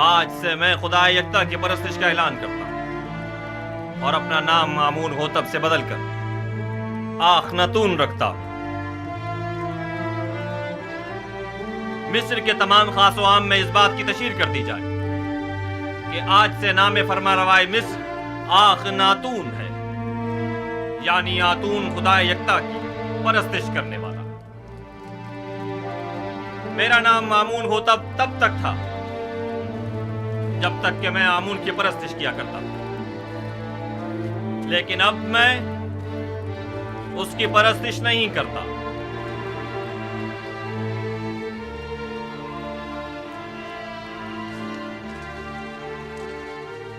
آج سے میں خدا یکتا کی پرستش کا اعلان کرتا ہوں اور اپنا نام آمون ہوتب سے بدل کر آخناتون رکھتا ہوں۔ مصر کے تمام خاص و عام میں اس بات کی تشہیر کر دی جائے کہ آج سے نام فرما روائے مصر آخناتون ہے، یعنی آتون خدا یکتا کی پرستش کرنے والا۔ میرا نام آمون ہوتب تب تک تھا جب تک کہ میں آمون کی پرستش کیا کرتا تھا، لیکن اب میں اس کی پرستش نہیں کرتا۔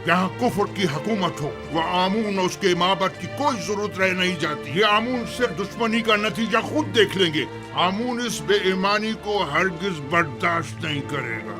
یہاں کفر کی حکومت ہو، وہ آمون اور اس کے معبد کی کوئی ضرورت رہ نہیں جاتی۔ یہ آمون سے دشمنی کا نتیجہ خود دیکھ لیں گے۔ آمون اس بے ایمانی کو ہرگز برداشت نہیں کرے گا۔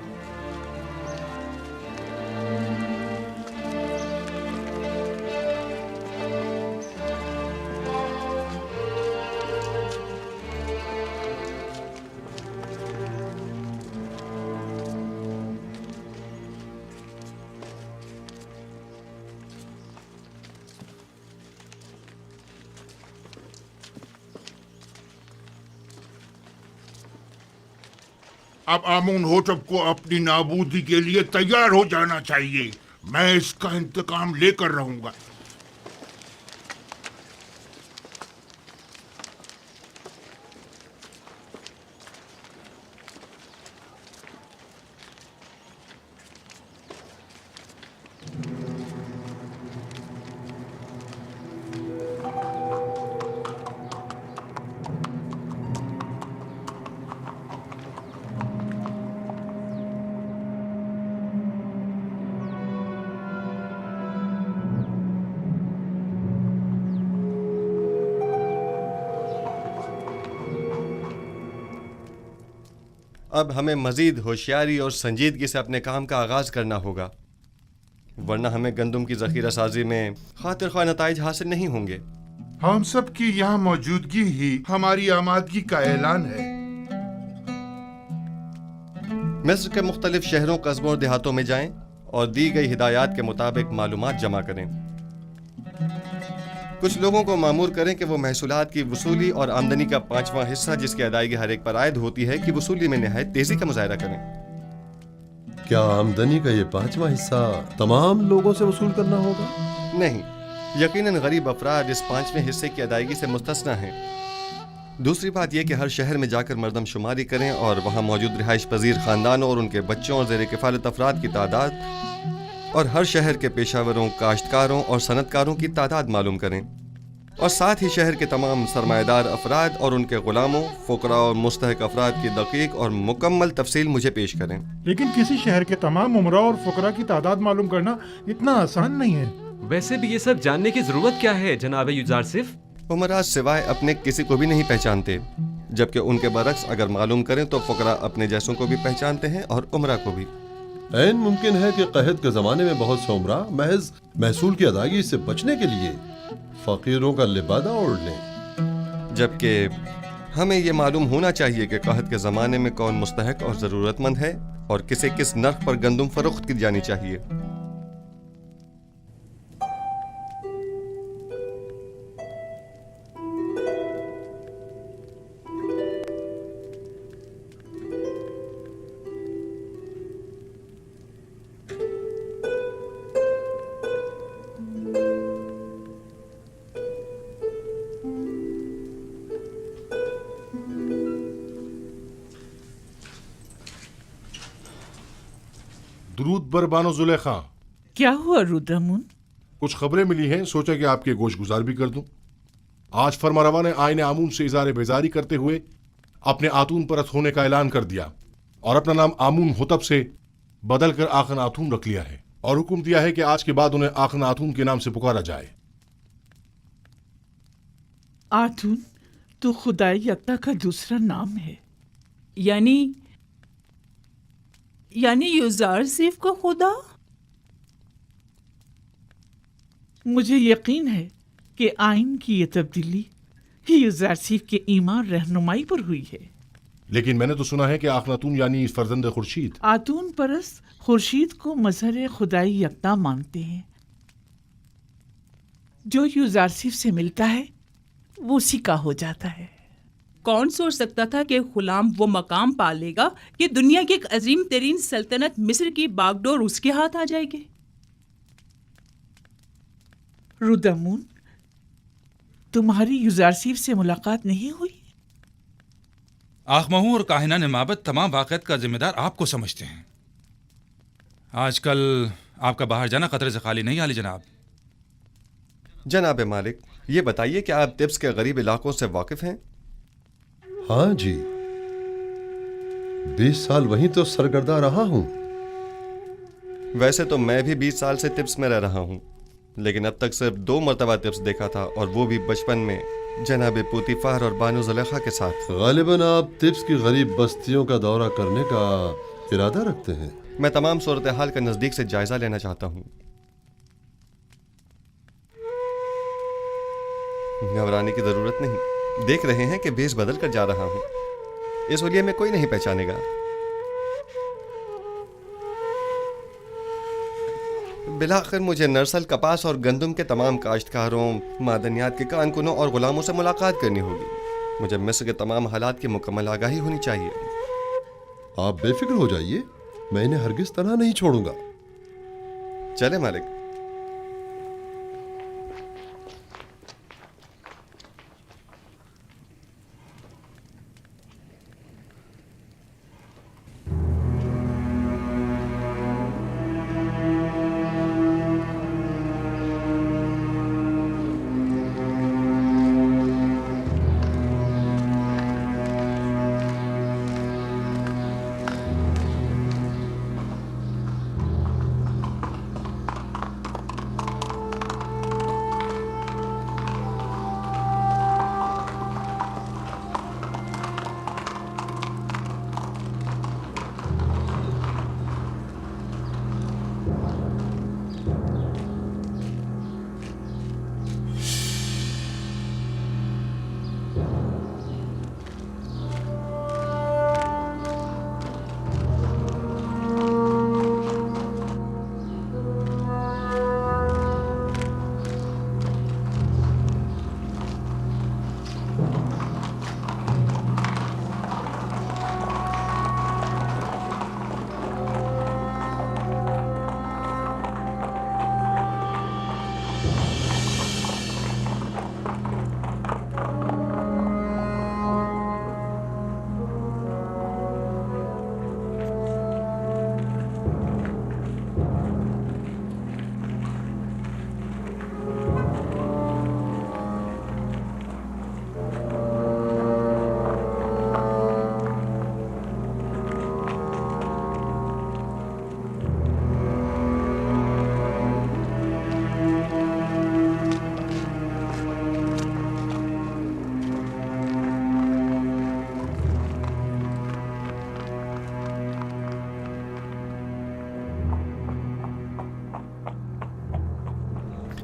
اب آمون ہوتب کو اپنی نابودی کے لیے تیار ہو جانا چاہیے۔ میں اس کا انتقام لے کر رہوں گا۔ اب ہمیں مزید ہوشیاری اور سنجیدگی سے اپنے کام کا آغاز کرنا ہوگا، ورنہ ہمیں گندم کی ذخیرہ سازی میں خاطر خواہ نتائج حاصل نہیں ہوں گے۔ ہم سب کی یہاں موجودگی ہی ہماری آمادگی کا اعلان ہے۔ مصر کے مختلف شہروں، قصبوں اور دیہاتوں میں جائیں اور دی گئی ہدایات کے مطابق معلومات جمع کریں۔ کچھ لوگوں کو مامور کریں کہ وہ محصولات کی وصولی اور آمدنی کا 5واں حصہ جس کی ادائیگی ہر ایک پر عائد ہوتی ہے کی وصولی میں نہایت تیزی کا مظاہرہ کریں۔ کیا آمدنی کا یہ 5واں حصہ تمام لوگوں سے وصول کرنا ہوگا؟ نہیں، یقیناً غریب افراد اس 5ویں حصے کی ادائیگی سے مستثنیٰ ہیں۔ دوسری بات یہ کہ ہر شہر میں جا کر مردم شماری کریں اور وہاں موجود رہائش پذیر خاندانوں اور ان کے بچوں اور زیر کفالت افراد کی تعداد اور ہر شہر کے پیشہ وروں، کاشتکاروں اور صنعت کاروں کی تعداد معلوم کریں، اور ساتھ ہی شہر کے تمام سرمایہ دار افراد اور ان کے غلاموں، فقراء اور مستحق افراد کی دقیق اور مکمل تفصیل مجھے پیش کریں۔ لیکن کسی شہر کے تمام عمراء اور فقراء کی تعداد معلوم کرنا اتنا آسان نہیں ہے۔ ویسے بھی یہ سب جاننے کی ضرورت کیا ہے جناب یوزارسف؟ عمراء سوائے اپنے کسی کو بھی نہیں پہچانتے، جبکہ ان کے برعکس اگر معلوم کریں تو فقراء اپنے جیسوں کو بھی پہچانتے ہیں اور عمراء کو بھی۔ عین ممکن ہے کہ قحط کے زمانے میں بہت سے عمراء محض محصول کی ادائیگی سے بچنے کے لیے فقیروں کا لبادہ اوڑھ لیں، جبکہ ہمیں یہ معلوم ہونا چاہیے کہ قحط کے زمانے میں کون مستحق اور ضرورت مند ہے اور کسے کس نرخ پر گندم فروخت کی جانی چاہیے۔ درود بر بانو زلیخا۔ کیا ہوا رودرمون؟ کچھ خبریں ملی ہیں، سوچا کہ آپ کے گوش گزار بھی کر دوں۔ آج فرمانروا نے آئین آمون سے اظہار بیزاری کرتے ہوئے اپنے آتون پرست ہونے کا اعلان کر دیا اور اپنا نام آمون ہوتب سے بدل کر آخن آتون رکھ لیا ہے، اور حکم دیا ہے کہ آج کے بعد انہیں آخن آتون کے نام سے پکارا جائے۔ آتون تو خدائے یکتا کا دوسرا نام ہے، یعنی یوزارسف کا خدا؟ مجھے یقین ہے کہ آئین کی یہ تبدیلی یوزارسف کے ایمان رہنمائی پر ہوئی ہے۔ लेकिन मैंने तो सुना है कि आखनातून यानी फर्जंद खुर्शीद। आतून परस खुर्शीद को मजहर खुदाई यकता मानते हैं। जो यूजारसिफ से मिलता है वो उसी का हो जाता है। कौन सोच सकता था कि गुलाम वो मकाम पा लेगा कि दुनिया की एक अजीम तरीन सल्तनत मिस्र की बागडोर उसके हाथ आ जाएगी। रुदमून, तुम्हारी यूजारसिफ से मुलाकात नहीं हुई? आखमहू और काहिना नमाबत तमाम वाक़यात का जिम्मेदार आपको समझते हैं। आजकल आपका बाहर जाना खतरे से खाली नहीं आली जनाब। जनाब मालिक, ये बताइए कि आप तिब्स के गरीब इलाकों से वाकिफ हैं? हाँ जी, 20 साल वहीं तो सरगर्दा रहा हूं। वैसे तो मैं भी 20 साल से तिब्स में रह रहा हूँ, लेकिन अब तक सिर्फ 2 मरतबा तिब्स देखा था, और वो भी बचपन में जनाब पुतिफार और बानो ज़ुलेखा के साथ। गालिबन आप तिब्स की गरीब बस्तियों का दौरा करने का इरादा रखते हैं? मैं तमाम सूरत हाल का नज़दीक से जायजा लेना चाहता हूँ। घबराने की जरूरत नहीं, देख रहे हैं कि भेष बदल कर जा रहा हूँ। इस हुलिये में कोई नहीं पहचानेगा। बिलाखिर मुझे नरसल, कपास और गंदम के तमाम काश्तकारों, मादनियात के कारकुनों और गुलामों से मुलाकात करनी होगी। मुझे मिस्र के तमाम हालात की मुकम्मल आगाही होनी चाहिए। आप बेफिक्र हो जाइए, मैं इन्हें हरगिज तनहा नहीं छोड़ूंगा। चले मालिक।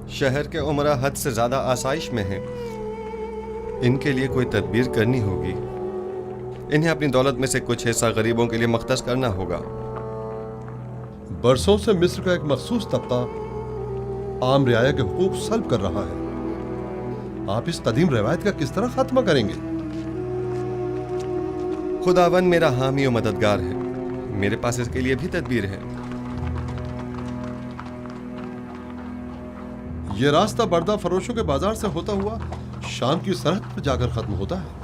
शहर के उमरा हद से ज्यादा आसाइश में हैं। इनके लिए कोई तदबीर करनी होगी। इन्हें अपनी दौलत में से कुछ हिस्सा गरीबों के लिए मख्तस करना होगा। बरसों से मिस्र का एक मखसूस तबका आम रियाया के हुकूक सल्ब कर रहा है। आप इस कदीम रवायत का किस तरह खात्मा करेंगे? खुदावन मेरा हामी और मददगार है। मेरे पास इसके लिए भी तदबीर है। ये रास्ता बर्दा फरोशों के बाजार से होता हुआ शाम की सरहद पर जाकर खत्म होता है।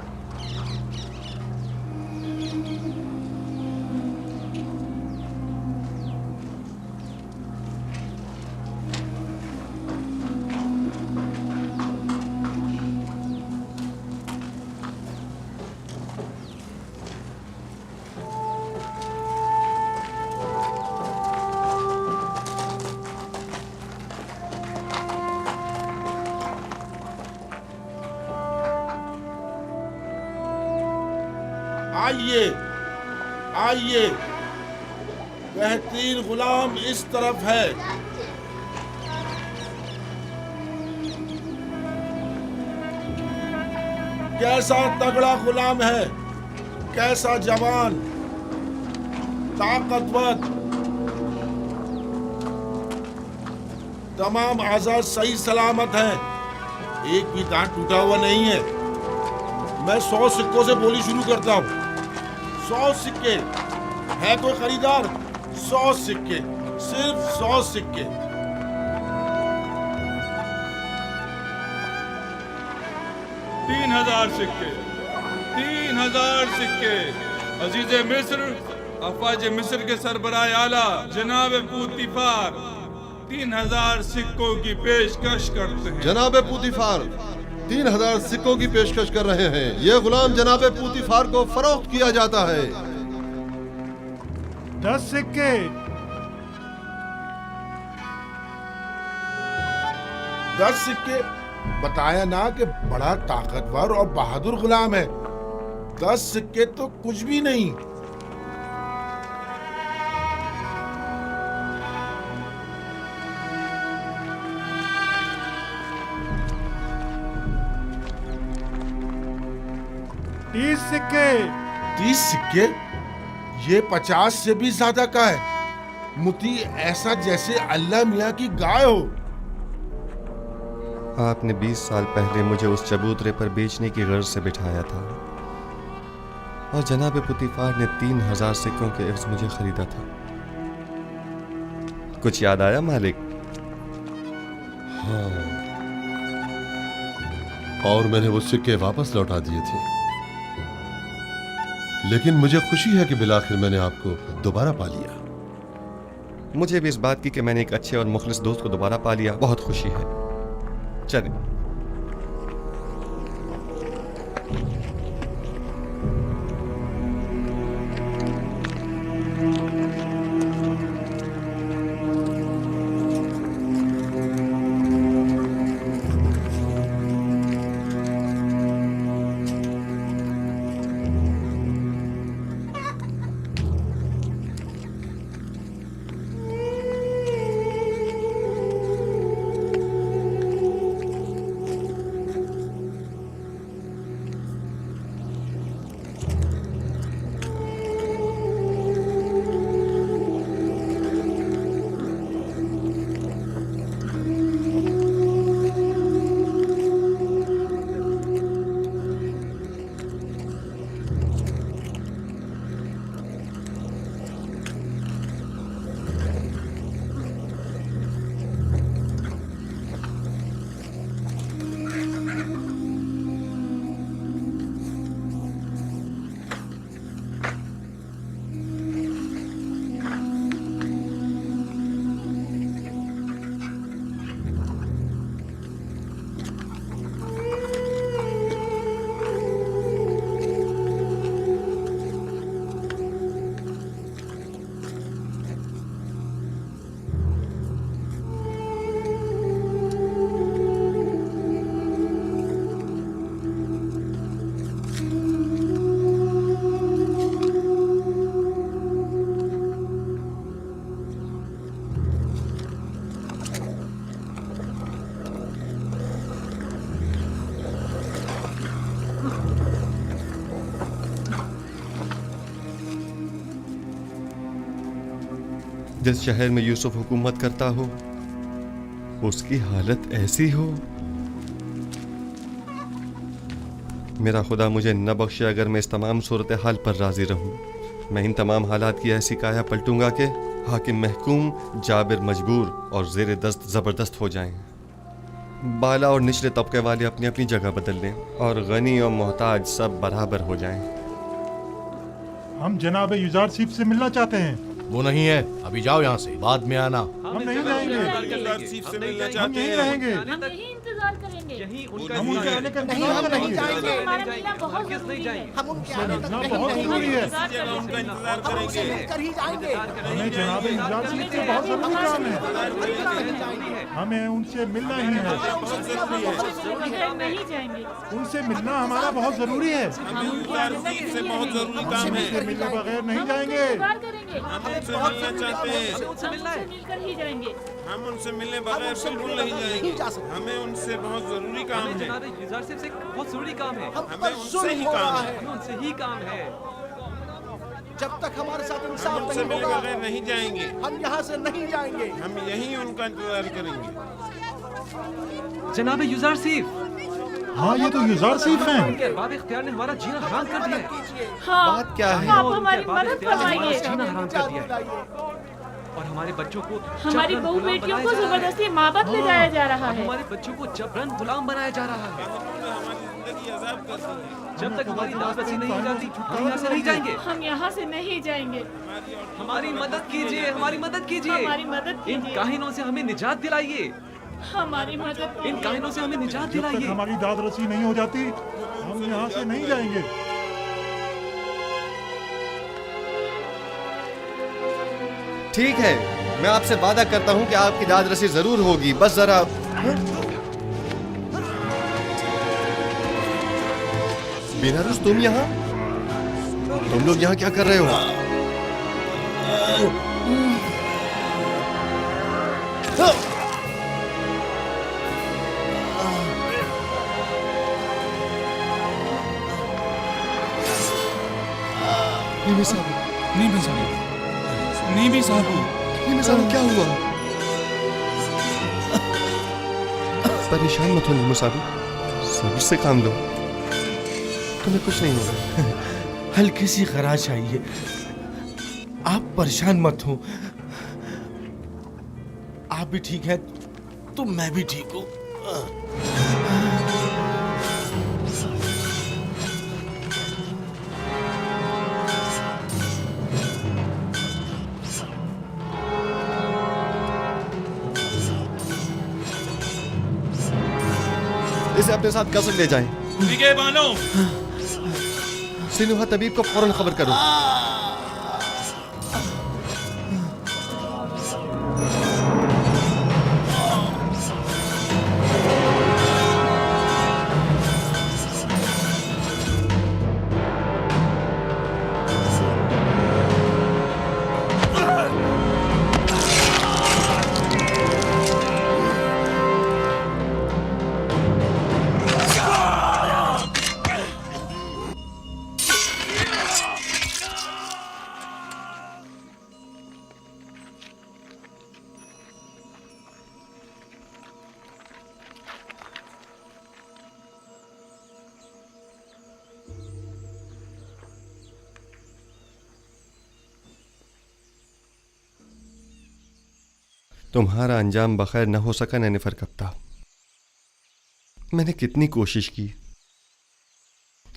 आइए आइए, बेहतरीन गुलाम इस तरफ है। कैसा तगड़ा गुलाम है, एक ऐसा जवान, ताकतवर, तमाम आजाद सही सलामत हैं, एक भी दांत टूटा हुआ नहीं है। मैं 100 सिक्कों से बोली शुरू करता हूँ। 100 सिक्के, है कोई खरीदार? 100 सिक्के, सिर्फ 100 सिक्के। तीन 3000 सिक्के, 3000 सिक्के। अजीज मिस्र, अफवाज मिस्र के सरबराह आला जनाब पूतीफार 3000 सिक्कों की पेशकश करते हैं। जनाब पूतीफार 3000 सिक्कों की पेशकश कर रहे हैं। ये गुलाम जनाब पूतीफार को फरोख्त किया जाता है। 10 सिक्के, 10 सिक्के। बताया ना कि बड़ा ताकतवर और बहादुर गुलाम है। 10 सिक्के तो कुछ भी नहीं। तीस सिक्के, 30 सिक्के? ये 50 से भी ज्यादा का है। मुती ऐसा जैसे अल्लाह मियाँ की गाय हो। आपने 20 साल पहले मुझे उस चबूतरे पर बेचने की गर्ज से बिठाया था और जनाब पुतीफार ने 3000 सिक्कों के एवज मुझे खरीदा था। कुछ याद आया मालिक? हाँ, और मैंने वो सिक्के वापस लौटा दिए थे। लेकिन मुझे खुशी है कि बिलाखिर मैंने आपको दोबारा पा लिया। मुझे भी इस बात की कि मैंने एक अच्छे और मुखलिस दोस्त को दोबारा पा लिया बहुत खुशी है। चलें। जिस शहर में यूसुफ हुकूमत करता हो उसकी हालत ऐसी हो। मेरा खुदा मुझे न बख्शे अगर मैं इस तमाम सूरत हाल पर राजी रहूं। मैं इन तमाम हालात की ऐसी काया पलटूंगा कि हाकिम महकूम, जाबिर मजबूर और ज़ेर दस्त ज़बरदस्त हो जाएं। बाला और निचले तबके वाले अपनी अपनी जगह बदल लें और गनी और मोहताज सब बराबर हो जाएं। हम जनाब युजारसीफ से मिलना चाहते हैं। वो नहीं है, अभी जाओ यहाँ से, बाद में आना। हम नहीं जाएंगे, हम यहीं रहेंगे। हम यहीं इंतजार करेंगे। हम उनके आने का इंतजार करेंगे। हमारा मिलना बहुत जरूरी है। हम उनसे मिलना बहुत जरूरी है। हमें जनाब युजारसीफ से बहुत जरूरी काम है। हमें उनसे मिलना ही है। नहीं जाएंगे। उनसे मिलना हमारा बहुत जरूरी है। उनसे मिलने बगैर नहीं जाएंगे। उनसे मिलना चाहते हैं। उनसे मिलकर ही जाएंगे। हम उनसे मिलने बगैर बिल्कुल नहीं जाएंगे। हमें उनसे बहुत जरूरी काम है। जनाब युजारसीफ से बहुत जरूरी काम है। हमें उनसे ही काम है। उनसे ही काम है। जब तक हमारे साथ इंसाफ उनसे नहीं मिले होगा बगैर नहीं जाएंगे। हम यहाँ से नहीं जाएंगे। हम यहीं उनका इंतजार करेंगे। जनाब यूजारसीफ, हाँ ये तो युजारसीफ हैं। उनके अरबाब इख्तियार ने हमारा जीना हराम कर दिया है। हाँ, बात क्या है? आप हमारी मदद फरमाइए। जीना हराम कर दिया है और हमारे बच्चों को हमारी बहू बेटियों को जबरदस्ती माबत ले जाया जा रहा है। हमारे बच्चों को जबरन गुलाम बनाया जा रहा है। हमारी जिंदगी अजाब कर दी है। जब तक हमारी दावत नहीं हो जाती हम यहाँ से नहीं जाएंगे। हम यहाँ से नहीं जाएंगे। हमारी मदद कीजिए, हमारी मदद कीजिए। हमारी मदद इन कीजिए। काहिनों से हमें निजात दिलाइए। हमारी मदद इन काहिनों से हमें निजात जब तक दिलाइए। हमारी दाद रसी नहीं हो जाती हम यहाँ से नहीं जाएंगे। ठीक है, मैं आपसे वादा करता हूँ कि आपकी दाद रसी जरूर होगी, बस जरा। बेनारस, तुम यहाँ? तुम लोग यहाँ क्या कर रहे हो? नीमी साहब, नीमी साहब, नीमी साहब क्या हुआ? परेशान मत हो नीमी साहब, सब्र से काम लो, तुम्हें कुछ नहीं होगा। हल्की सी खराश आई है, आप परेशान मत हो। आप भी ठीक है तो मैं भी ठीक हूँ। इसे अपने साथ कसर ले जाएं। निगे बानो, सिनुहा तबीब को फौरन खबर करो। तुम्हारा अंजाम बखैर न हो सका नैनिफर कप्ता। मैंने कितनी कोशिश की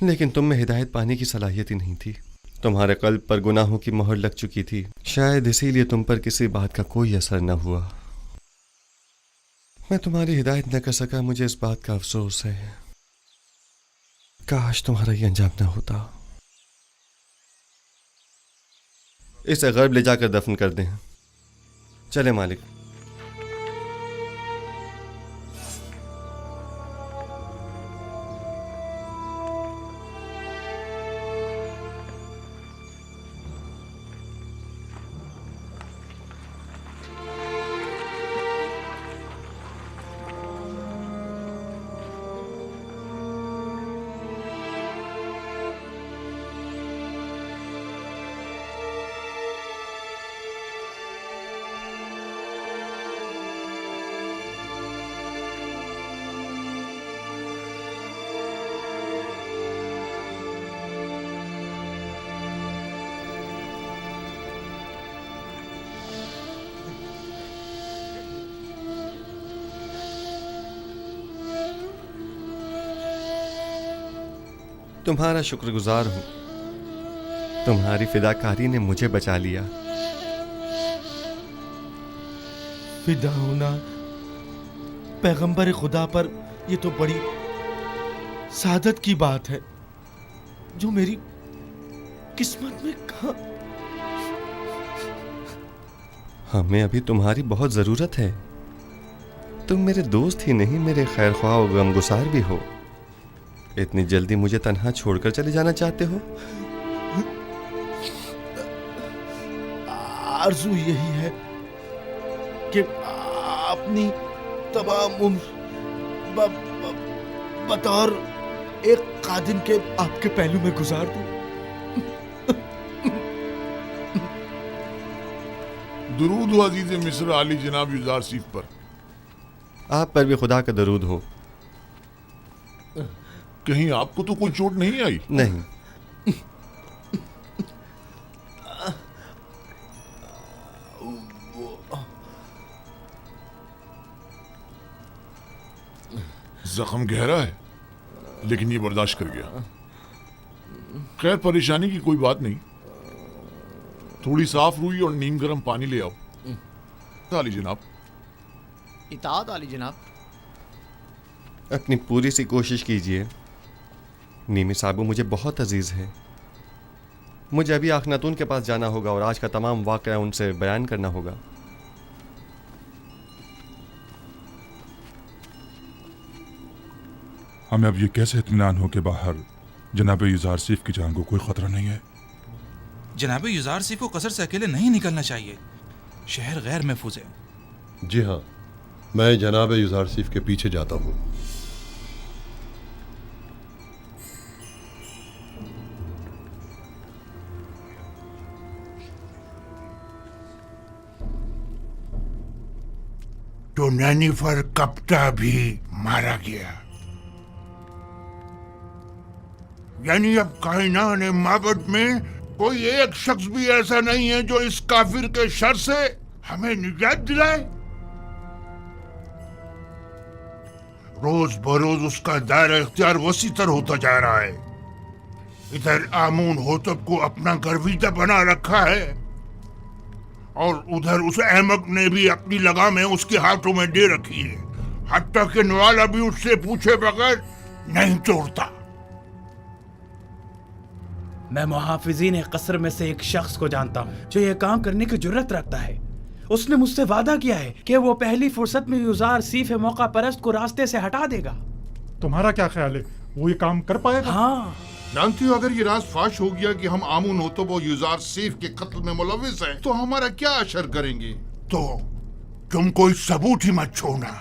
लेकिन तुम में हिदायत पाने की सलाहियत ही नहीं थी। तुम्हारे कल्ब पर गुनाहों की मोहर लग चुकी थी, शायद इसीलिए तुम पर किसी बात का कोई असर न हुआ। मैं तुम्हारी हिदायत न कर सका, मुझे इस बात का अफसोस है। काश तुम्हारा ये अंजाम न होता। इसे गर्ब ले जाकर दफन कर दें। चले मालिक। तुम्हारा शुक्रगुजार हूं, तुम्हारी फिदाकारी ने मुझे बचा लिया। फिदा होना पैगंबर खुदा पर ये तो बड़ी सादत की बात है जो मेरी किस्मत में कहा। हमें अभी तुम्हारी बहुत जरूरत है। तुम मेरे दोस्त ही नहीं, मेरे खैर ख्वाह और गमगुसार भी हो। इतनी जल्दी मुझे तन्हा छोड़कर चले जाना चाहते हो? आरज़ू यही है कि अपनी तमाम उम्र बतौर एक कादिम के आपके पहलू में गुजार दूं। दुरूद हो अजीज मिस्र आली जनाब युजार सीफ पर। आप पर भी खुदा का दरूद हो। कहीं आपको तो कोई चोट नहीं आई? नहीं। जख्म गहरा है लेकिन ये बर्दाश्त कर गया। खैर परेशानी की कोई बात नहीं, थोड़ी साफ रुई और नीम गर्म पानी ले आओ। आली जनाब। इताअत आली जनाब। अपनी पूरी सी कोशिश कीजिए। नीमी साबू मुझे बहुत अजीज है। मुझे अभी आखनातून के पास जाना होगा और आज का तमाम वाक़या उनसे बयान करना होगा। हमें अब ये कैसे इत्मीनान हो कि बाहर जनाब युजार सीफ की जान को कोई खतरा नहीं है? जनाब युजार सीफ को कसर से अकेले नहीं निकलना चाहिए, शहर गैर महफूज है। जी हाँ, मैं जनाब युजार सीफ के पीछे जाता हूँ। तो नैनीफर कप्ता भी मारा गया, यानी अब कायनात माबद में कोई एक शख्स भी ऐसा नहीं है जो इस काफिर के शर से हमें निजात दिलाए। रोज बरोज उसका दायरा इख्तियार वसीतर होता जा रहा है। इधर आमून होतब को अपना गर्विदा बना रखा है और उधर उस अहमक ने भी अपनी लगामें उसके हाथों में दे रखी है, हत्ता कि नवाला भी उससे पूछे बगैर नहीं तोड़ता। मैं मुहाफिजीन कसर में से एक शख्स को जानता हूँ जो यह काम करने की जुर्रत रखता है। उसने मुझसे वादा किया है कि वो पहली फुर्सत में युजार सीफ मौका परस्त को रास्ते से हटा देगा। तुम्हारा क्या ख्याल है, वो ये काम कर पाएगा? हाँ। जानती हो, अगर ये राज फाश हो गया कि हम आमून होतब और युजार सीफ के कत्ल में मुलविस हैं, तो हमारा क्या असर करेंगे? तो तुम कोई सबूत ही मत छोड़ना,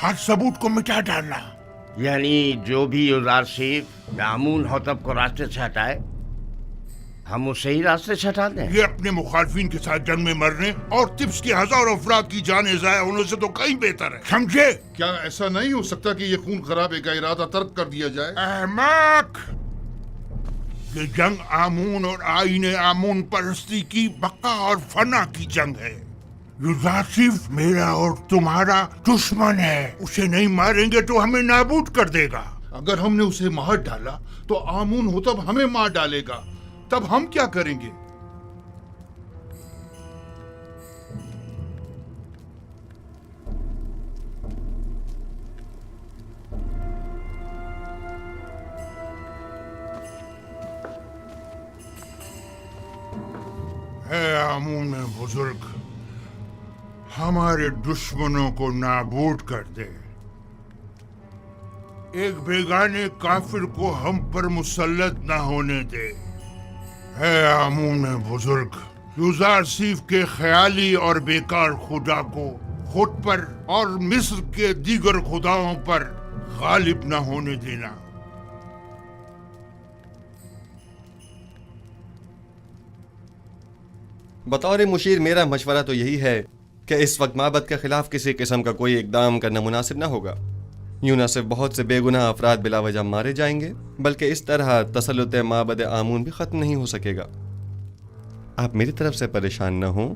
हर सबूत को मिटा डालना। यानी जो भी युजार सीफ आमून होतब को रास्ते से हटाए, हम उसे ही रास्ते से हटा दें। ये अपने मुखालफिन के साथ जंग में मरने और तिब्स के हजारों अफराद की जानें ज़ाया होने से तो कहीं बेहतर है, समझे? क्या ऐसा नहीं हो सकता कि ये खून खराबे का इरादा तर्क कर दिया जाए? अहमक! ये जंग आमून और आईने आमून परस्ती की बका और फना की जंग है। युजार सीफ मेरा और तुम्हारा दुश्मन है, उसे नहीं मारेंगे तो हमें नाबूद कर देगा। अगर हमने उसे मार डाला तो आमून होतब हमें मार डालेगा, तब हम क्या करेंगे? है आमून बुजुर्ग, हमारे दुश्मनों को नाबूद कर दे। एक बेगाने काफिर को हम पर मुसल्लत न होने दे। है आमून बुजुर्ग, युजार सीफ के ख्याली और बेकार खुदा को खुद पर और मिस्र के दीगर खुदाओं पर गालिब न होने देना। बतौर मुशीर मेरा मशवरा तो यही है कि इस वक्त माबद के खिलाफ किसी किस्म का कोई इकदाम करना मुनासिब न होगा। यूं न सिर्फ बहुत से बेगुनाह अफराद बिला वजह मारे जाएंगे, बल्कि इस तरह तसल्लुत माबद आमून भी ख़त्म नहीं हो सकेगा। आप मेरी तरफ से परेशान न हों,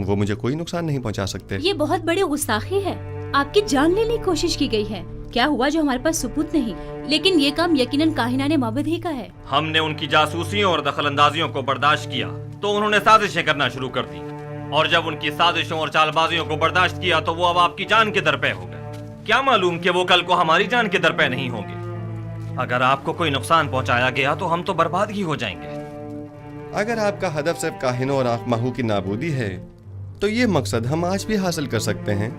वो मुझे कोई नुकसान नहीं पहुंचा सकते। ये बहुत बड़ी गुस्ताखी है, आपकी जान लेने की कोशिश की गई है। क्या हुआ जो हमारे पास सबूत नहीं, लेकिन ये काम यकीनन काहिनाने माबद ही का है। हमने उनकी जासूसियों और दखलंदाजियों को बर्दाश्त किया तो उन्होंने साजिशें करना शुरू कर दी, और जब उनकी साजिशों और चालबाजियों को बर्दाश्त किया तो वो अब आपकी जान के दरपे हो गए। क्या मालूम कि वो कल को हमारी जान के दरपे नहीं होंगे। अगर आपको कोई नुकसान पहुंचाया गया तो हम तो बर्बाद ही हो जाएंगे। अगर आपका हदफ सिर्फ काहिनों और आखमाहू की नाबूदी है तो ये मकसद हम आज भी हासिल कर सकते हैं,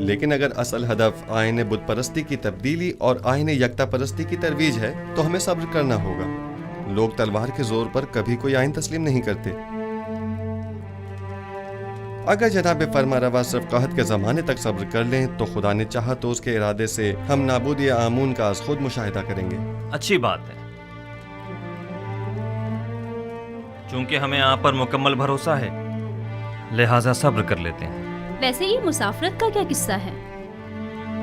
लेकिन अगर असल हदफ आईने बुत परस्ती की तब्दीली और आईने यकता परस्ती की तरवीज है तो हमें सब्र करना होगा। लोग तलवार के जोर पर कभी कोई आइन तस्लीम नहीं करते। अगर जनाब फरमारवा सिर्फ कहत के ज़माने तक सब्र कर लें तो खुदा ने चाहा तो उसके इरादे से हम नाबूदी आमून का खुद मुशाहिदा करेंगे। अच्छी बात है, चूंकि हमें आप पर मुकम्मल भरोसा है, लिहाजा सब्र कर लेते हैं। वैसे ये मुसाफरत का क्या किस्सा है?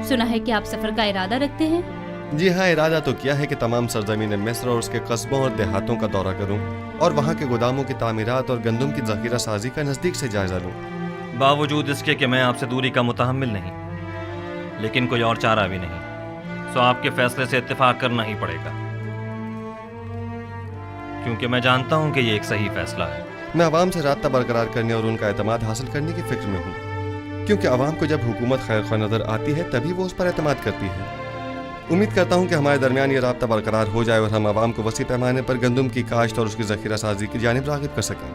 सुना है कि आप सफर का इरादा रखते हैं। जी हाँ, इरादा तो किया है कि तमाम सरजमीन मिस्र और उसके कस्बों और देहातों का दौरा करूं और वहाँ के गोदामों की तामीरात और गंदम की ज़ख़ीरा साजी का नज़दीक से जायजा लूं। बावजूद इसके कि मैं आपसे दूरी का मुतहम्मिल नहीं, लेकिन कोई और चारा भी नहीं, सो आपके फैसले से इत्तेफाक करना ही पड़ेगा, क्योंकि मैं जानता हूँ कि ये एक सही फैसला है। मैं आवाम से राब्ता बरकरार करने और उनका एतमाद हासिल करने की फिक्र में हूँ, क्योंकि आवाम को जब हुकूमत खैर ख्वाह नज़र आती है तभी वो उस पर एतमाद करती है। उम्मीद करता हूँ कि हमारे दरमियान ये राब्ता बरकरार हो जाए और हम आवाम को वसी पैमाने पर गंदम की काश्त और उसकी ज़ख़ीरा साजी की जानिब राग़िब कर सकें।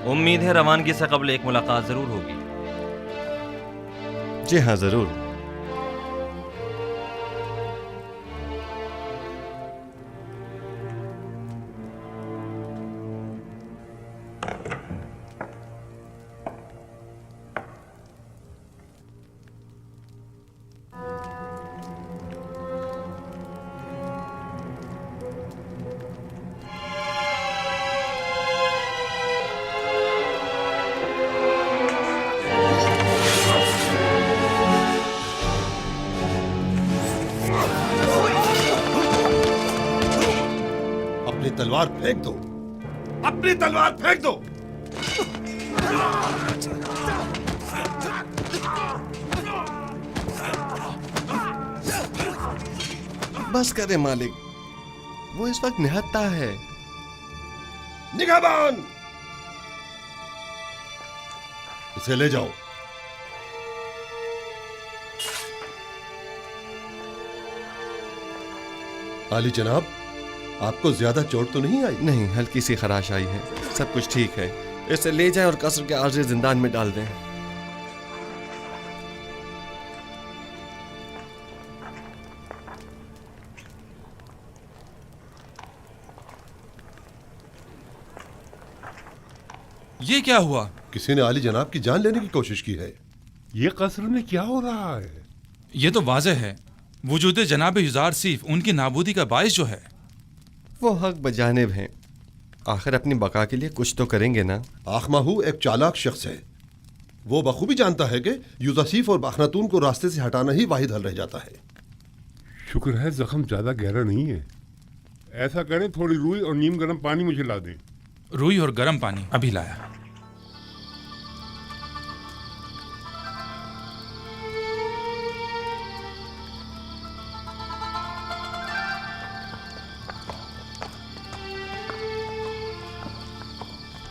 उम्मीद है रवानगी से कबल एक मुलाकात ज़रूर होगी। जी हाँ, ज़रूर। तलवार फेंक दो, अपनी तलवार फेंक दो। बस करे मालिक, वो इस वक्त निहत्ता है। निगाहबान, इसे ले जाओ। आली जनाब, आपको ज्यादा चोट तो नहीं आई? नहीं, हल्की सी खराश आई है, सब कुछ ठीक है। इसे ले जाएं और कसर के आर्ज़ी जिंदान में डाल दें। ये क्या हुआ? किसी ने आली जनाब की जान लेने की कोशिश की है। ये कसर में क्या हो रहा है? ये तो वाज़ेह है, वजूद जनाब युज़ार सीफ उनकी नाबूदी का बाइस जो है। वो हक बजानिब हैं, आखिर अपनी बका के लिए कुछ तो करेंगे ना। आखमाहू एक चालाक शख्स है, वो बखूबी जानता है कि यूजासीफ और बाखनातून को रास्ते से हटाना ही वाहिद हल रह जाता है। शुक्र है जख्म ज्यादा गहरा नहीं है। ऐसा करें, थोड़ी रूई और नीम गर्म पानी मुझे ला दें। रूई और गर्म पानी अभी लाया।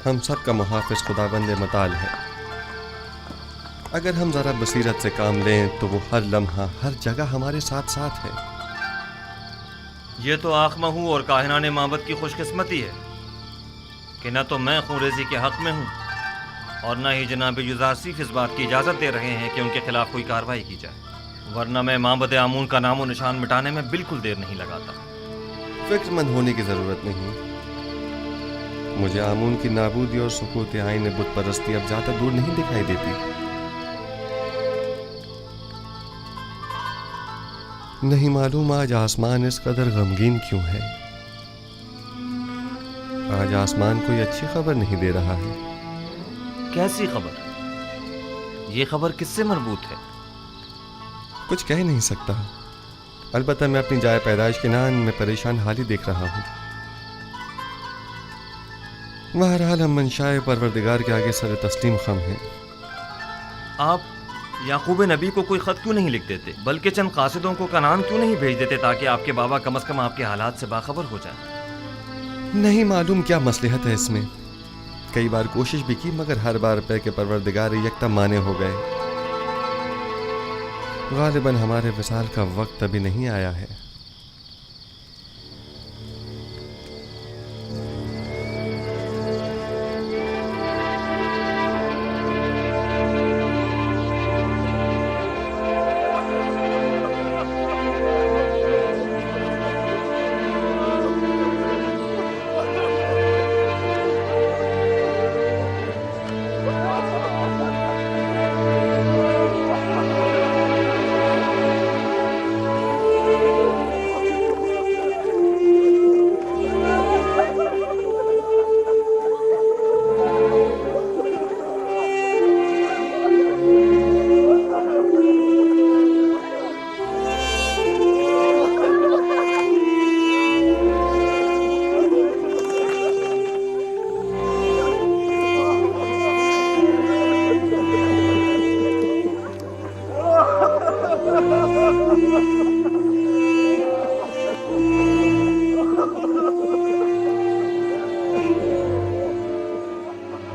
हम सब का मुहाफिज खुदाबंद मताल है। अगर हम जरा बसीरत से काम लें तो वो हर लम्हा हर जगह हमारे साथ साथ है। ये तो आखमहू और काहिनाने माबद की खुशकिस्मती है कि न तो मैं खूरेजी के हक में हूँ और न ही जनाब युज़ार सीफ इस बात की इजाज़त दे रहे हैं कि उनके खिलाफ कोई कार्रवाई की जाए, वरना मैं माबद आमून का नामो निशान मिटाने में बिल्कुल देर नहीं लगाता। फिक्रमंद होने की ज़रूरत नहीं। मुझे आमून की नाबूदी और सुकूत आईन बुत परस्ती अब ज़्यादा दूर नहीं दिखाई देती। नहीं मालूम आज आसमान इस कदर गमगीन क्यों है। आज आसमान कोई अच्छी खबर नहीं दे रहा है। कैसी खबर? ये खबर किससे मरबूत है? कुछ कह नहीं सकता। अलबत्ता मैं अपनी जाए पैदाइश के नान में परेशान हाल ही देख रहा हूँ। बहरहाल हम मंशाए परवरदिगार के आगे सर तस्लीम खम हैं। आप याकूब नबी को कोई ख़त क्यों नहीं लिख देते, बल्कि चंद कासिदों को कनान क्यों नहीं भेज देते ताकि आपके बाबा कम से कम आपके हालात से बाखबर हो जाए? नहीं मालूम क्या मसलहत है इसमें। कई बार कोशिश भी की मगर हर बार पे के परवरदिगार यकता माने हो गए। गालिबन हमारे विसाल का वक्त अभी नहीं आया है।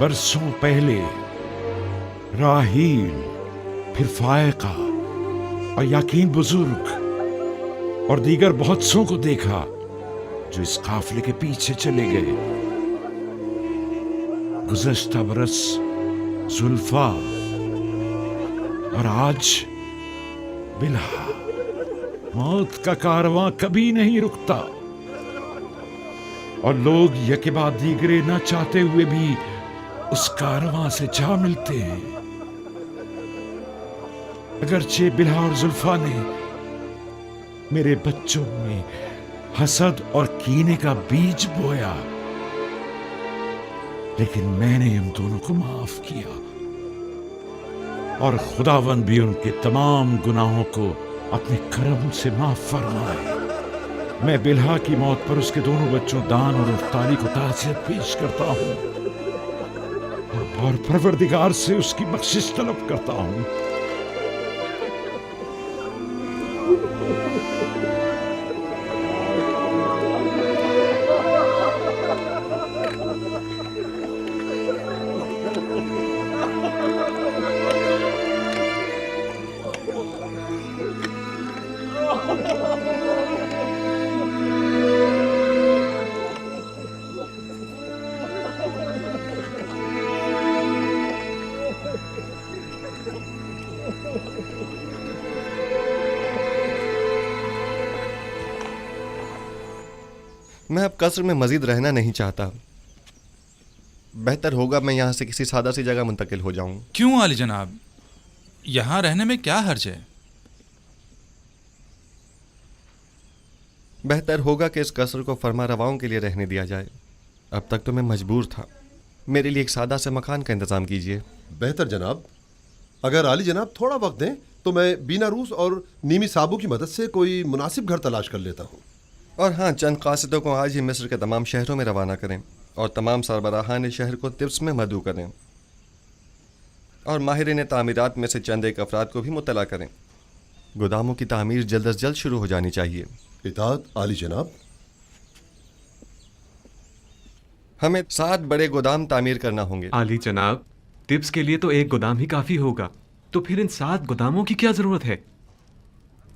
बरसों पहले राहील, फिर फायका और याकीन बुजुर्ग और दीगर बहुत सौ को देखा जो इस काफिले के पीछे चले गए। गुज़श्ता बरस जुल्फा और आज बिल्हा। मौत का कारवां कभी नहीं रुकता और लोग यके बाद दीगरे न चाहते हुए भी उस कारवां से जा मिलते हैं। अगरचे बिल्हा और जुल्फा ने मेरे बच्चों में हसद और कीने का बीज बोया, लेकिन मैंने उन दोनों को माफ किया और खुदावंद भी उनके तमाम गुनाहों को अपने करम से माफ फरमाए। मैं बिल्हा की मौत पर उसके दोनों बच्चों दान और इफ्तारी को ताज़ियत पेश करता हूँ और परवरदिगार से उसकी बख्शिश तलब करता हूँ। मैं अब कस्र में मजीद रहना नहीं चाहता। बेहतर होगा मैं यहाँ से किसी सादा सी जगह मुंतकिल हो जाऊं। क्यों आली जनाब, यहाँ रहने में क्या हर्ज है? बेहतर होगा कि इस कस्र को फरमा रवाओं के लिए रहने दिया जाए। अब तक तो मैं मजबूर था। मेरे लिए एक सादा से मकान का इंतज़ाम कीजिए। बेहतर जनाब, अगर आली जनाब थोड़ा वक्त दें तो मैं बीना रूस और नीमी साबू की मदद से कोई मुनासिब घर तलाश कर लेता हूँ। और हाँ, चंद कासिदों को आज ही मिस्र के तमाम शहरों में रवाना करें और तमाम सरबराहान शहर को तिब्स में मदऊ करें और माहिरीन तामीरात में से चंद एक अफराद को भी मुतला करें। गोदामों की तामीर जल्द अज जल्द शुरू हो जानी चाहिए। इताअत आली जनाब। हमें 7 बड़े गोदाम तामीर करना होंगे। आली जनाब, तिब्स के लिए तो एक गोदाम ही काफ़ी होगा, तो फिर इन 7 गोदामों की क्या ज़रूरत है?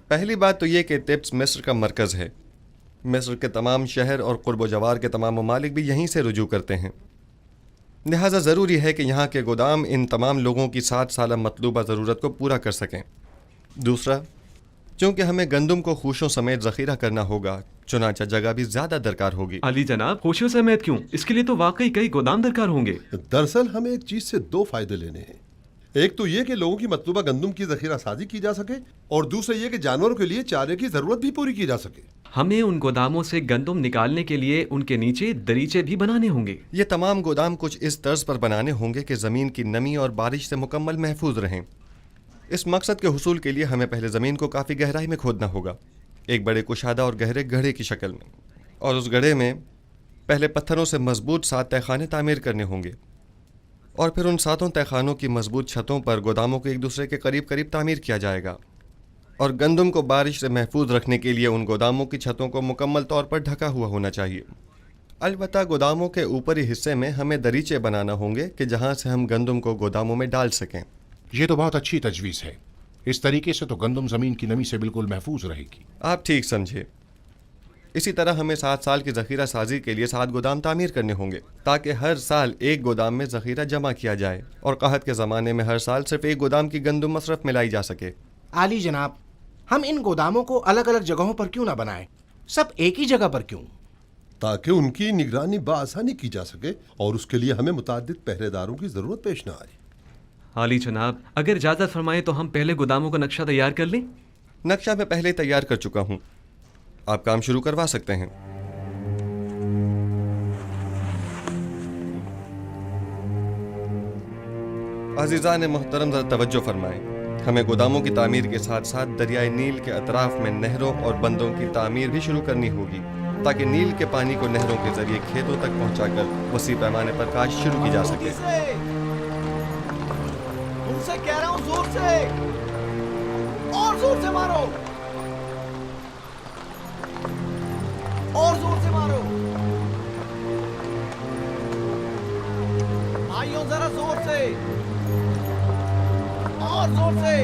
पहली बात तो ये कि तिब्स मिस्र का मरकज़ है। मिस्र के तमाम शहर और कुर्ब जवार के तमाम ममालिक भी यहीं से रुजू करते हैं। लिहाजा ज़रूरी है कि यहाँ के गोदाम इन तमाम लोगों की 7 साला मतलूबा ज़रूरत को पूरा कर सकें। दूसरा, चूँकि हमें गंदम को खूशों समेत ज़ख़ीरा करना होगा, चुनाचा जगह भी ज़्यादा दरकार होगी। अली जनाब, खुशियों समेत क्यों? इसके लिए तो वाकई कई गोदाम दरकार होंगे। दरअसल हमें एक चीज़ से 2 फायदे लेने हैं। एक तो ये कि लोगों की मतलूबा गंदम की ज़ख़ीरा साजी की जा सके और दूसरा ये कि जानवरों के लिए चारे की ज़रूरत भी पूरी की जा सके। हमें उन गोदामों से गंदम निकालने के लिए उनके नीचे दरीचे भी बनाने होंगे। ये तमाम गोदाम कुछ इस तर्ज पर बनाने होंगे कि ज़मीन की नमी और बारिश से मुकम्मल महफूज रहें। इस मकसद के हुसूल के लिए हमें पहले ज़मीन को काफ़ी गहराई में खोदना होगा, एक बड़े कुशादा और गहरे गड्ढे की शक्ल में, और उस गड्ढे में पहले पत्थरों से मजबूत 7 तहखाने तामीर करने होंगे और फिर उन 7 तहखानों की मजबूत छतों पर गोदामों को एक दूसरे के करीब करीब तामीर किया जाएगा। और गंदम को बारिश से महफूज रखने के लिए उन गोदामों की छतों को मुकम्मल तौर पर ढका हुआ होना चाहिए। अलबत्ता गोदामों के ऊपरी हिस्से में हमें दरीचे बनाना होंगे कि जहाँ से हम गंदम को गोदामों में डाल सकें। ये तो बहुत अच्छी तजवीज़ है। इस तरीके से तो गंदम ज़मीन की नमी से बिल्कुल महफूज रहेगी। आप ठीक समझे। इसी तरह हमें 7 साल की ज़ख़ीरा साजी के लिए 7 गोदाम तामीर करने होंगे ताकि हर साल एक गोदाम में ज़ख़ीरा जमा किया जाए और कहत के ज़माने में हर साल सिर्फ एक गोदाम की गंदम मसरफ में लाई जा सके। आली जनाब, हम इन गोदामों को अलग अलग जगहों पर क्यों ना बनाएं? सब एक ही जगह पर क्यों? ताकि उनकी निगरानी बआसानी की जा सके और उसके लिए हमें मुताद्दिद पहरेदारों की ज़रूरत पेश ना आए। आली जनाब, अगर इजाज़त फरमाएं तो हम पहले गोदामों का नक्शा तैयार कर लें। नक्शा मैं पहले तैयार कर चुका हूँ, आप काम शुरू करवा सकते हैं। अज़ीज़ान मोहतरम, ज़रा तवज्जो फरमाएं। हमें गोदामों की तामीर के साथ साथ दरियाए नील के अतराफ में नहरों और बंदों की तामीर भी शुरू करनी होगी ताकि नील के पानी को नहरों के जरिए खेतों तक पहुंचाकर वसी पैमाने पर काश्त शुरू की जा सके। उनसे कह रहा हूं, जोर से और जोर से मारो, और जोर से मारो। भाइयों जरा जोर से और जोर से।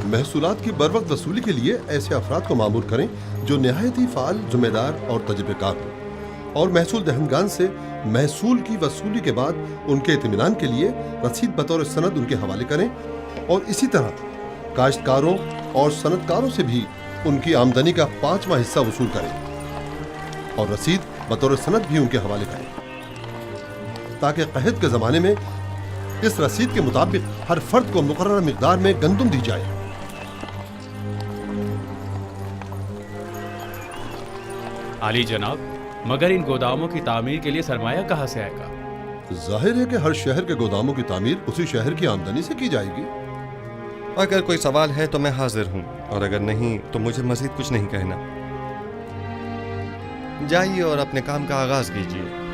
महसूलात की बर वक्त वसूली के लिए ऐसे अफराद को मामूर करें जो नहायत ही फाल, जिम्मेदार और तजुर्बेकार हो और महसूल दहनगान से महसूल की वसूली के बाद उनके इत्मीनान के लिए रसीद बतौर सनद उनके हवाले करें और इसी तरह काश्तकारों और सनदकारों से भी उनकी आमदनी का 5वां हिस्सा वसूल करें और रसीद बतौर सनद भी उनके हवाले करें ताकि क़हत के ज़माने में इस रसीद के मुताबिक हर फर्द को मुकर्रर मिक़दार में गंदुम दी जाए। आली जनाब, मगर इन गोदामों की तामीर के लिए सरमाया कहाँ से आएगा? जाहिर है कि हर शहर के गोदामों की तामीर उसी शहर की आमदनी से की जाएगी। अगर कोई सवाल है तो मैं हाजिर हूँ और अगर नहीं तो मुझे मज़ीद कुछ नहीं कहना। जाइए और अपने काम का आगाज कीजिए।